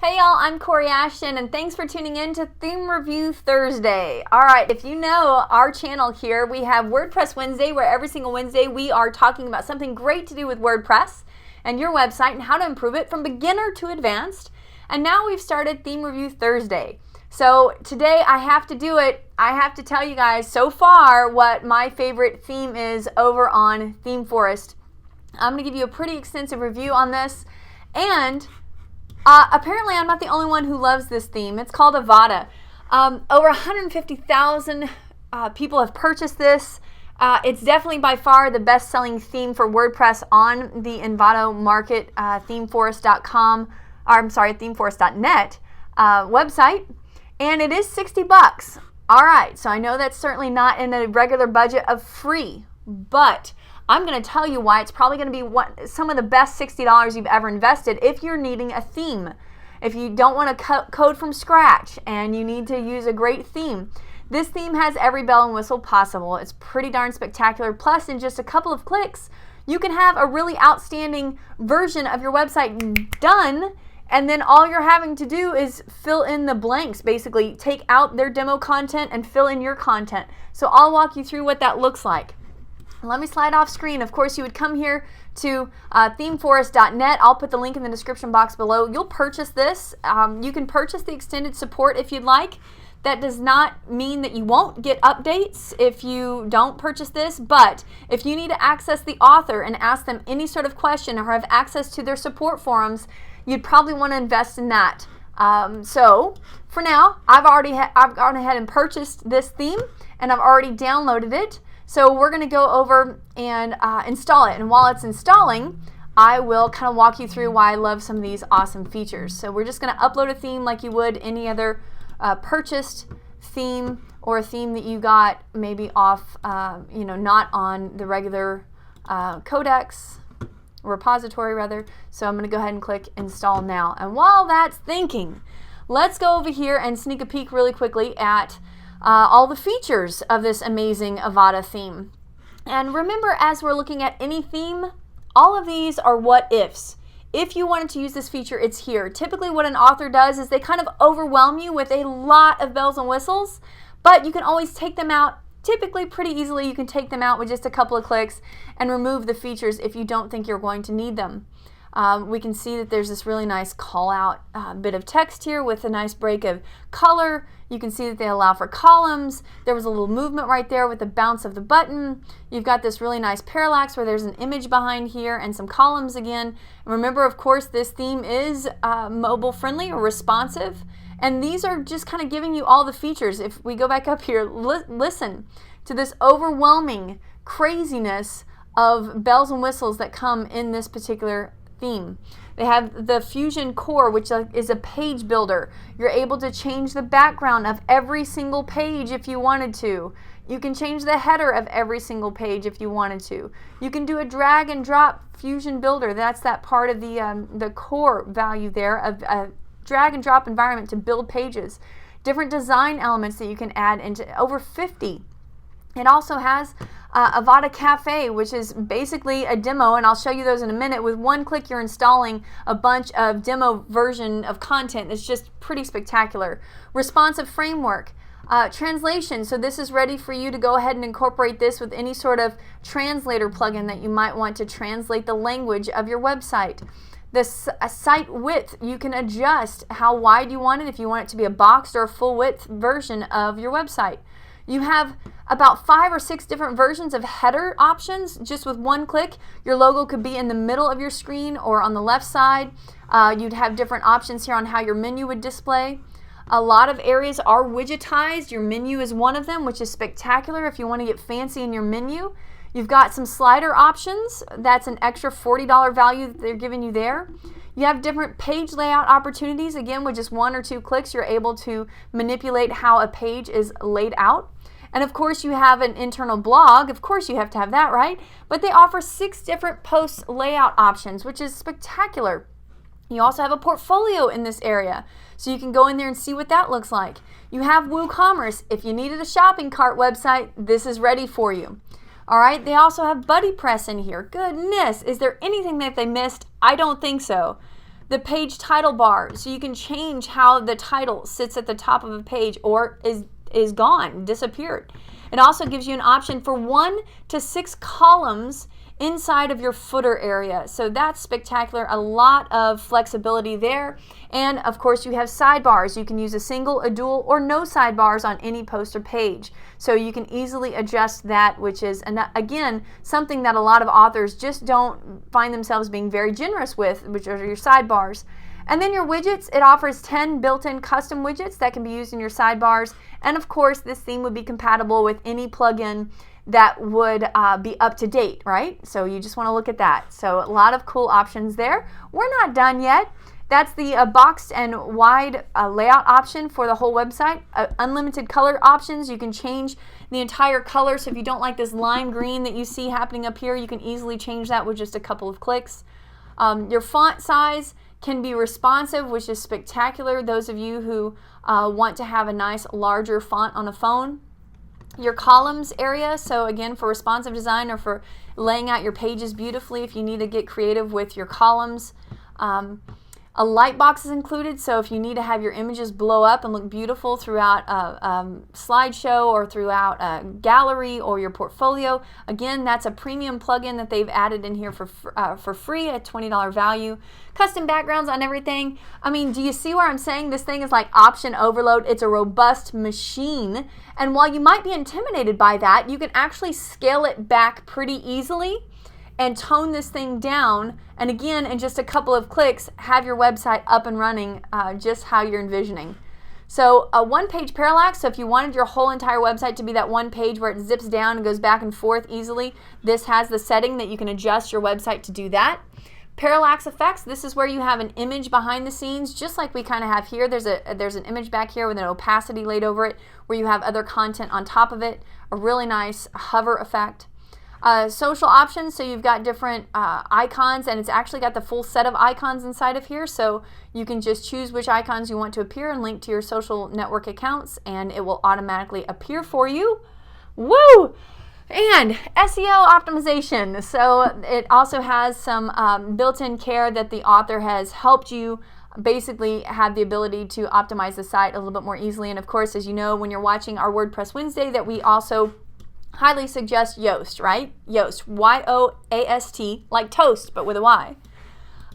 Hey y'all, I'm Corey Ashton and thanks for tuning in to Theme Review Thursday. Alright, if you know our channel here, we have WordPress Wednesday where every single Wednesday we are talking about something great to do with WordPress and your website and how to improve it from beginner to advanced. And now we've started Theme Review Thursday. So today I have to do it. I have to tell you guys so far what my favorite theme is over on ThemeForest. I'm going to give you a pretty extensive review on this, and apparently I'm not the only one who loves this theme. It's called Avada. Over 150,000 people have purchased this. It's definitely by far the best-selling theme for WordPress on the Avada market, themeforest.com, or I'm sorry, themeforest.net website, and it is $60. All right, so I know that's certainly not in a regular budget of free, but I'm going to tell you why it's probably going to be some of the best $60 you've ever invested if you're needing a theme. If you don't want to code from scratch and you need to use a great theme, this theme has every bell and whistle possible. It's pretty darn spectacular. Plus, in just a couple of clicks, you can have a really outstanding version of your website done, and then all you're having to do is fill in the blanks, basically take out their demo content and fill in your content. So I'll walk you through what that looks like. Let me slide off screen. Of course, you would come here to themeforest.net. I'll put the link in the description box below. You'll purchase this. You can purchase the extended support if you'd like. That does not mean that you won't get updates if you don't purchase this, but if you need to access the author and ask them any sort of question or have access to their support forums, you'd probably want to invest in that. So for now, I've gone ahead and purchased this theme, and I've already downloaded it. So we're going to go over and install it. And while it's installing, I will kind of walk you through why I love some of these awesome features. So we're just going to upload a theme like you would any other purchased theme, or a theme that you got maybe off, not on the regular codex, repository rather. So I'm going to go ahead and click install now. And while that's thinking, let's go over here and sneak a peek really quickly at all the features of this amazing Avada theme. And remember, as we're looking at any theme, all of these are what ifs. If you wanted to use this feature, it's here. Typically what an author does is they kind of overwhelm you with a lot of bells and whistles, but you can always take them out. Typically pretty easily you can take them out with just a couple of clicks and remove the features if you don't think you're going to need them. We can see that there's this really nice call out bit of text here with a nice break of color. You can see that they allow for columns. There was a little movement right there with the bounce of the button. You've got this really nice parallax where there's an image behind here and some columns again. And remember, of course, this theme is mobile friendly or responsive. And these are just kind of giving you all the features. If we go back up here, listen to this overwhelming craziness of bells and whistles that come in this particular theme. They have the Fusion Core, which is a page builder. You're able to change the background of every single page if you wanted to. You can change the header of every single page if you wanted to. You can do a drag and drop Fusion Builder. That's that part of the core value there of a drag and drop environment to build pages. Different design elements that you can add into over 50. It also has Avada Cafe, which is basically a demo, and I'll show you those in a minute. With one click, you're installing a bunch of demo version of content. It's just pretty spectacular. Responsive framework. Translation, so this is ready for you to go ahead and incorporate this with any sort of translator plugin that you might want to translate the language of your website. The site width, you can adjust how wide you want it, if you want it to be a boxed or a full width version of your website. You have about 5 or 6 different versions of header options. Just with one click, your logo could be in the middle of your screen or on the left side. You'd have different options here on how your menu would display. A lot of areas are widgetized. Your menu is one of them, which is spectacular if you want to get fancy in your menu. You've got some slider options. That's an extra $40 value that they're giving you there. You have different page layout opportunities. Again, with just 1 or 2 clicks, you're able to manipulate how a page is laid out. And of course, you have an internal blog. Of course, you have to have that, right? But they offer 6 different post layout options, which is spectacular. You also have a portfolio in this area, so you can go in there and see what that looks like. You have WooCommerce. If you needed a shopping cart website, this is ready for you. All right, they also have BuddyPress in here. Goodness, is there anything that they missed? I don't think so. The page title bar, so you can change how the title sits at the top of a page or is gone, disappeared. It also gives you an option for 1 to 6 columns inside of your footer area. So that's spectacular. A lot of flexibility there. And of course you have sidebars. You can use a single, a dual, or no sidebars on any post or page. So you can easily adjust that, which is, again, something that a lot of authors just don't find themselves being very generous with, which are your sidebars. And then your widgets, it offers 10 built-in custom widgets that can be used in your sidebars. And of course, this theme would be compatible with any plugin that would be up to date, right? So you just want to look at that. So a lot of cool options there. We're not done yet. That's the boxed and wide layout option for the whole website. Unlimited color options. You can change the entire color. So if you don't like this lime green that you see happening up here, you can easily change that with just a couple of clicks. Your font size can be responsive, which is spectacular. Those of you who want to have a nice larger font on a phone. Your columns area, so again for responsive design or for laying out your pages beautifully if you need to get creative with your columns. A light box is included, so if you need to have your images blow up and look beautiful throughout a slideshow or throughout a gallery or your portfolio, again, that's a premium plugin that they've added in here for free at $20 value. Custom backgrounds on everything. I mean, do you see where I'm saying this thing is like option overload? It's a robust machine, and while you might be intimidated by that, you can actually scale it back pretty easily and tone this thing down, and again, in just a couple of clicks, have your website up and running just how you're envisioning. So a one-page parallax, so if you wanted your whole entire website to be that one page where it zips down and goes back and forth easily, this has the setting that you can adjust your website to do that. Parallax effects, this is where you have an image behind the scenes, just like we kind of have here. There's an image back here with an opacity laid over it, where you have other content on top of it, a really nice hover effect. Social options, so you've got different icons, and it's actually got the full set of icons inside of here, so you can just choose which icons you want to appear and link to your social network accounts, and it will automatically appear for you. Woo! And SEO optimization, so it also has some built-in care that the author has helped you basically have the ability to optimize the site a little bit more easily. And of course, as you know, when you're watching our WordPress Wednesday, that we also highly suggest Yoast, right? Yoast, Y-O-A-S-T, like toast, but with a Y.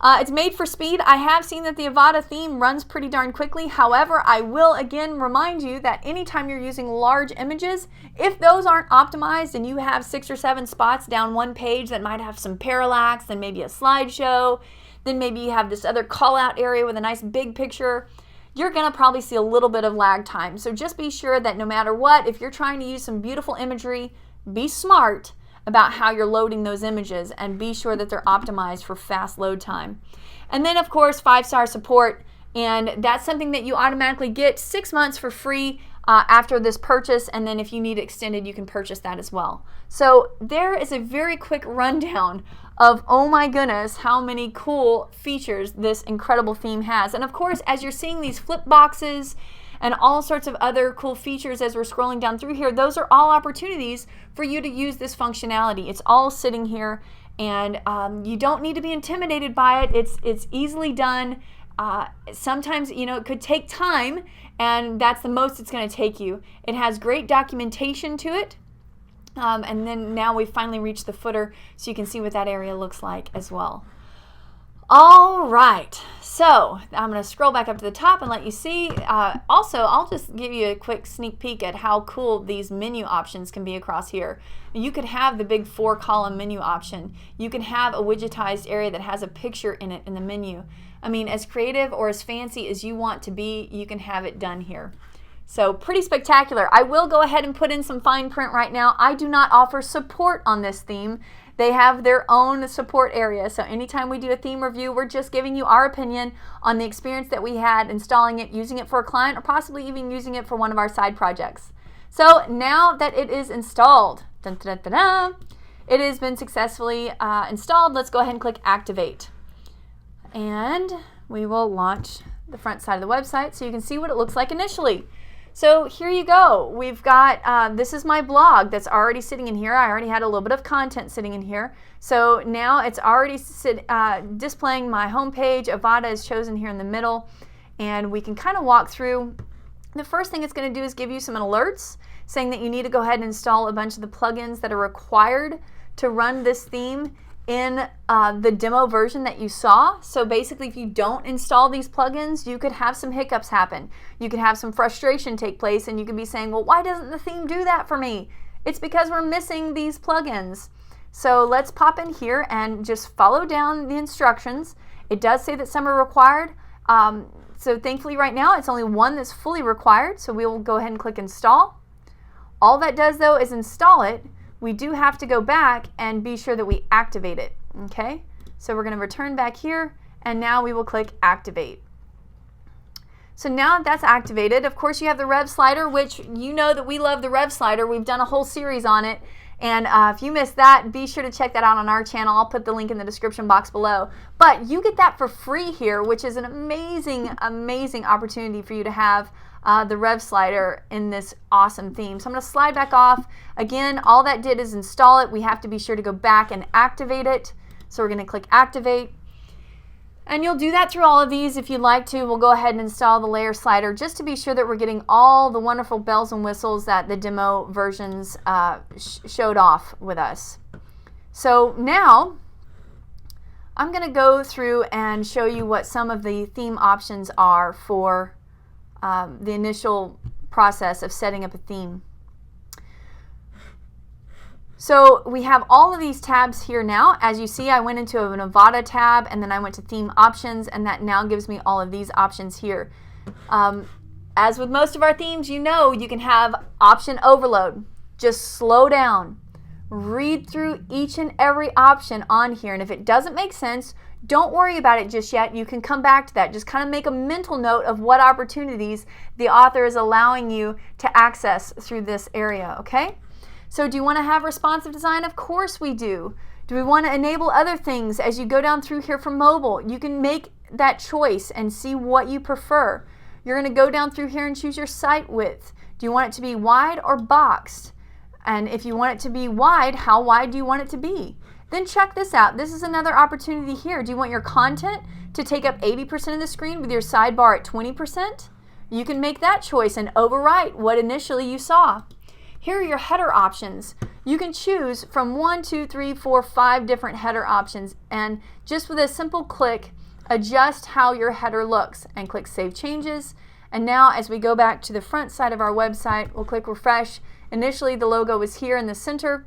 It's made for speed. I have seen that the Avada theme runs pretty darn quickly. However, I will again remind you that anytime you're using large images, if those aren't optimized and you have 6 or 7 spots down one page that might have some parallax, then maybe a slideshow, then maybe you have this other call out area with a nice big picture, you're going to probably see a little bit of lag time. So just be sure that no matter what, if you're trying to use some beautiful imagery, be smart about how you're loading those images and be sure that they're optimized for fast load time. And then of course 5-star support, and that's something that you automatically get 6 months for free after this purchase, and then if you need it extended, you can purchase that as well. So there is a very quick rundown of, oh my goodness, how many cool features this incredible theme has. And of course, as you're seeing these flip boxes and all sorts of other cool features as we're scrolling down through here, those are all opportunities for you to use this functionality. It's all sitting here, and you don't need to be intimidated by it. It's easily done. Sometimes, you know, it could take time, and that's the most it's going to take you. It has great documentation to it. And then now we've finally reached the footer, so you can see what that area looks like as well. All right, so I'm going to scroll back up to the top and let you see. Also, I'll just give you a quick sneak peek at how cool these menu options can be across here. You could have the big 4-column menu option. You can have a widgetized area that has a picture in it in the menu. I mean, as creative or as fancy as you want to be, you can have it done here. So pretty spectacular. I will go ahead and put in some fine print right now. I do not offer support on this theme. They have their own support area. So anytime we do a theme review, we're just giving you our opinion on the experience that we had installing it, using it for a client, or possibly even using it for one of our side projects. So now that it is installed, dun, dun, dun, dun, dun, it has been successfully installed. Let's go ahead and click activate. And we will launch the front side of the website so you can see what it looks like initially. So here you go. We've got, this is my blog that's already sitting in here. I already had a little bit of content sitting in here. So now it's already displaying my homepage. Avada is chosen here in the middle. And we can kind of walk through. The first thing it's going to do is give you some alerts saying that you need to go ahead and install a bunch of the plugins that are required to run this theme in the demo version that you saw. So basically, if you don't install these plugins, you could have some hiccups happen. You could have some frustration take place, and you could be saying, well, why doesn't the theme do that for me? It's because we're missing these plugins. So let's pop in here and just follow down the instructions. It does say that some are required. So thankfully right now it's only one that's fully required, so we will go ahead and click install. All that does though is install it. We do have to go back and be sure that we activate it. Okay, so we're going to return back here, and now we will click activate. So now that's activated, of course you have the rev slider, which you know that we love the rev slider. We've done a whole series on it. And if you missed that, be sure to check that out on our channel. I'll put the link in the description box below. But you get that for free here, which is an amazing, amazing opportunity for you to have the rev slider in this awesome theme. So I'm going to slide back off. Again, all that did is install it. We have to be sure to go back and activate it. So we're going to click activate. And you'll do that through all of these if you'd like to. We'll go ahead and install the layer slider just to be sure that we're getting all the wonderful bells and whistles that the demo versions showed off with us. So now I'm going to go through and show you what some of the theme options are for the initial process of setting up a theme. So we have all of these tabs here now. As you see, I went into an Avada tab, and then I went to theme options, and that now gives me all of these options here. As with most of our themes, you know you can have option overload. Just slow down. Read through each and every option on here, and if it doesn't make sense, don't worry about it just yet. You can come back to that. Just kind of make a mental note of what opportunities the author is allowing you to access through this area, okay? So do you want to have responsive design? Of course we do. Do we want to enable other things as you go down through here for mobile? You can make that choice and see what you prefer. You're going to go down through here and choose your site width. Do you want it to be wide or boxed? And if you want it to be wide, how wide do you want it to be? Then check this out. This is another opportunity here. Do you want your content to take up 80% of the screen with your sidebar at 20%? You can make that choice and overwrite what initially you saw. Here are your header options. You can choose from 1, 2, 3, 4, 5 different header options, and just with a simple click, adjust how your header looks, and click Save Changes. And now as we go back to the front side of our website, we'll click Refresh. Initially the logo was here in the center,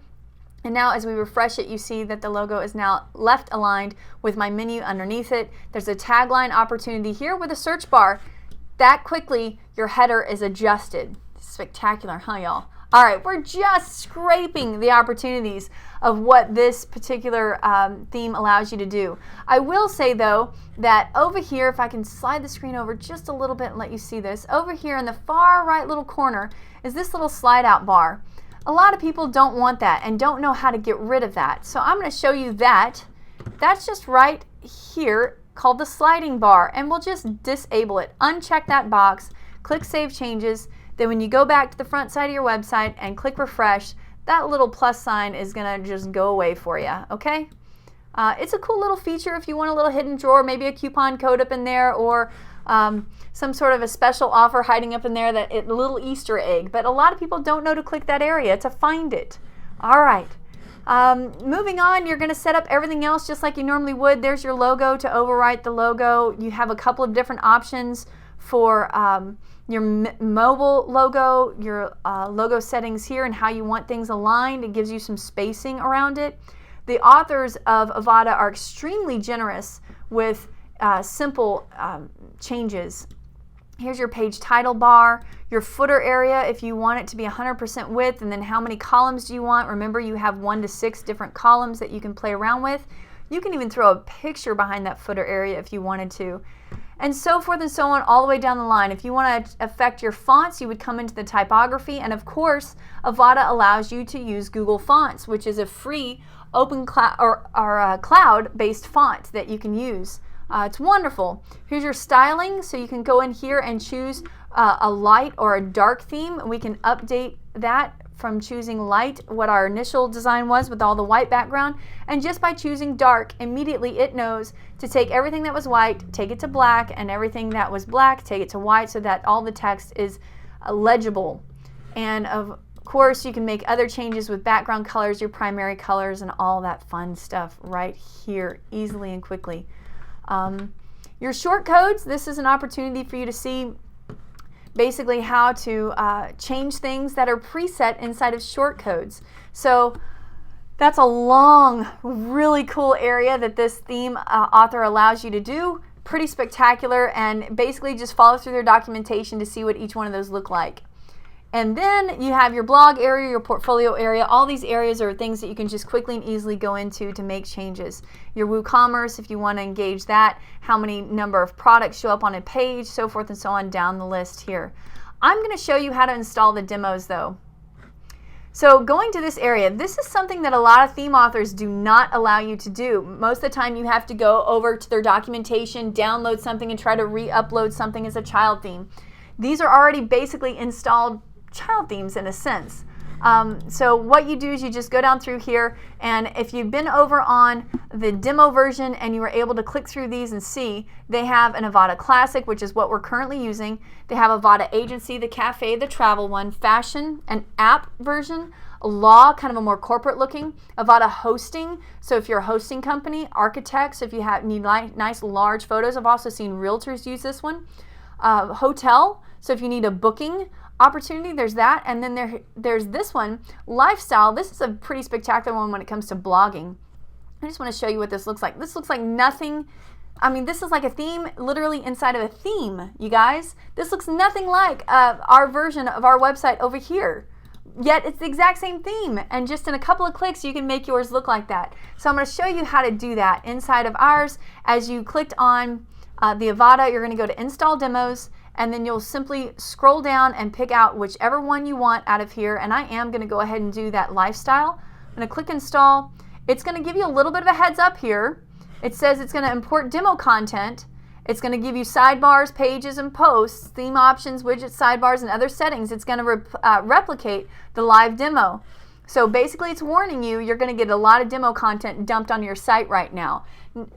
and now as we refresh it, you see that the logo is now left aligned with my menu underneath it. There's a tagline opportunity here with a search bar. That quickly your header is adjusted. Spectacular, huh y'all? All right, we're just scraping the opportunities of what this particular theme allows you to do. I will say though that over here, if I can slide the screen over just a little bit and let you see this, over here in the far right little corner is this little slide out bar. A lot of people don't want that and don't know how to get rid of that. So I'm going to show you that. That's just right here called the sliding bar, and we'll just disable it. Uncheck that box, click Save Changes. Then when you go back to the front side of your website and click refresh, that little plus sign is going to just go away for you, okay? It's a cool little feature if you want a little hidden drawer, maybe a coupon code up in there, or some sort of a special offer hiding up in there, that a little Easter egg. But a lot of people don't know to click that area to find it. All right. Moving on, you're going to set up everything else just like you normally would. There's your logo to overwrite the logo. You have a couple of different options for your mobile logo, your logo settings here, and how you want things aligned. It gives you some spacing around it. The authors of Avada are extremely generous with simple changes. Here's your page title bar, your footer area if you want it to be 100% width, and then how many columns do you want. Remember, you have 1 to 6 different columns that you can play around with. You can even throw a picture behind that footer area if you wanted to. And so forth and so on all the way down the line. If you want to affect your fonts, you would come into the typography, and of course Avada allows you to use Google Fonts, which is a free open cloud-based font that you can use. It's wonderful. Here's your styling, so you can go in here and choose a light or a dark theme. We can update that from choosing light, what our initial design was with all the white background, and just by choosing dark, immediately it knows to take everything that was white, take it to black, and everything that was black, take it to white, so that all the text is legible. And of course, you can make other changes with background colors, your primary colors, and all that fun stuff right here, easily and quickly. Your short codes, this is an opportunity for you to see basically how to change things that are preset inside of short codes. So that's a long, really cool area that this theme author allows you to do. Pretty spectacular, and basically just follow through their documentation to see what each one of those look like. And then you have your blog area, your portfolio area. All these areas are things that you can just quickly and easily go into to make changes. Your WooCommerce, if you want to engage that, how many number of products show up on a page, so forth and so on down the list here. I'm going to show you how to install the demos though. So going to this area, this is something that a lot of theme authors do not allow you to do. Most of the time you have to go over to their documentation, download something, and try to re-upload something as a child theme. These are already basically installed child themes in a sense. So what you do is you just go down through here, and if you've been over on the demo version and you were able to click through these and see, they have an Avada Classic, which is what we're currently using. They have Avada Agency, the Cafe, the travel one, Fashion, an app version, Law, kind of a more corporate looking, Avada Hosting, so if you're a hosting company, Architects, if you need nice large photos. I've also seen realtors use this one. Hotel, so if you need a booking opportunity, there's that. And then there's this one, Lifestyle. This is a pretty spectacular one when it comes to blogging. I just want to show you what this looks like. This looks like nothing. I mean, this is like a theme literally inside of a theme, you guys. This looks nothing like our version of our website over here. Yet it's the exact same theme, and just in a couple of clicks you can make yours look like that. So I'm going to show you how to do that inside of ours. As you clicked on the Avada, you're going to go to Install Demos, and then you'll simply scroll down and pick out whichever one you want out of here. And I am going to go ahead and do that Lifestyle. I'm going to click Install. It's going to give you a little bit of a heads up here. It says it's going to import demo content. It's going to give you sidebars, pages, and posts, theme options, widgets, sidebars, and other settings. It's going to replicate the live demo. So basically it's warning you, you're going to get a lot of demo content dumped on your site right now.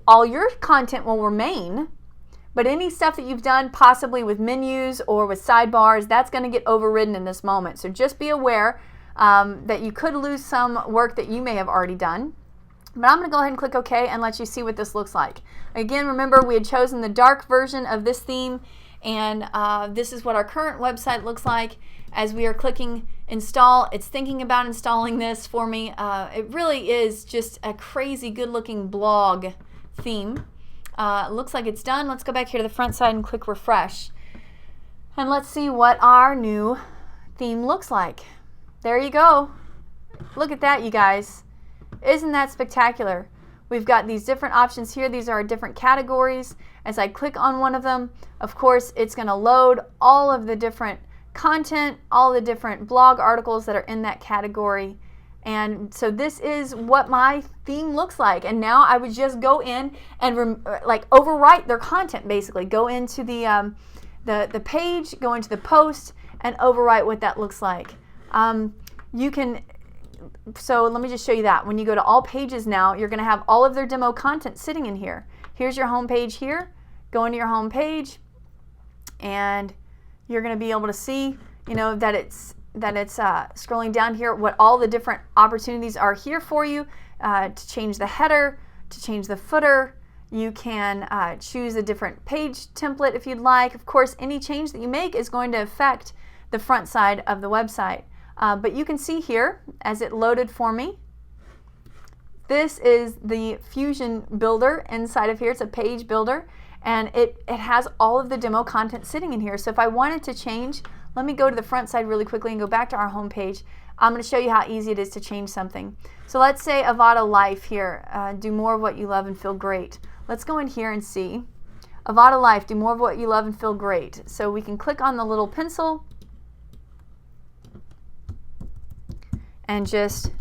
All your content will remain, but any stuff that you've done possibly with menus or with sidebars, that's going to get overridden in this moment. So just be aware that you could lose some work that you may have already done. But I'm going to go ahead and click OK and let you see what this looks like. Again, remember we had chosen the dark version of this theme, and this is what our current website looks like. As we are clicking install, it's thinking about installing this for me. It really is just a crazy good looking blog theme. Looks like it's done. Let's go back here to the front side and click refresh. And let's see what our new theme looks like. There you go. Look at that, you guys. Isn't that spectacular? We've got these different options here. These are our different categories. As I click on one of them, of course, it's going to load all of the different content, all the different blog articles that are in that category. And so this is what my theme looks like. And now I would just go in and overwrite their content, basically. Go into the page, go into the post, and overwrite what that looks like. So let me just show you that. When you go to all pages now, you're going to have all of their demo content sitting in here. Here's your home page here. Go into your home page, and you're going to be able to see, that it's scrolling down here, what all the different opportunities are here for you to change the header, to change the footer. You can choose a different page template if you'd like. Of course, any change that you make is going to affect the front side of the website. But you can see here, as it loaded for me, this is the Fusion Builder inside of here. It's a page builder, and it has all of the demo content sitting in here. So if I wanted to change, let me go to the front side really quickly and go back to our home page. I'm going to show you how easy it is to change something. So let's say Avada Life here, do more of what you love and feel great. Let's go in here and see. Avada Life, do more of what you love and feel great. So we can click on the little pencil and just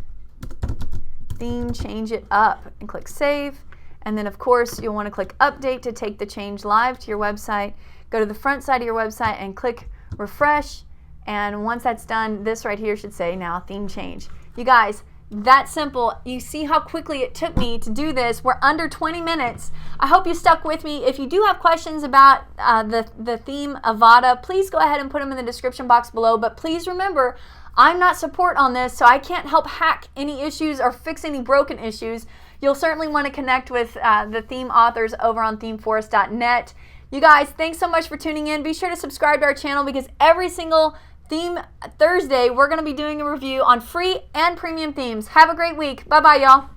theme change it up and click save. And then, of course, you'll want to click Update to take the change live to your website. Go to the front side of your website and click Refresh. And once that's done, this right here should say Now Theme Change. You guys, that simple. You see how quickly it took me to do this. We're under 20 minutes. I hope you stuck with me. If you do have questions about the theme Avada, please go ahead and put them in the description box below. But please remember, I'm not support on this, so I can't help hack any issues or fix any broken issues. You'll certainly want to connect with the theme authors over on themeforest.net. You guys, thanks so much for tuning in. Be sure to subscribe to our channel because every single Theme Thursday, we're going to be doing a review on free and premium themes. Have a great week. Bye-bye, y'all.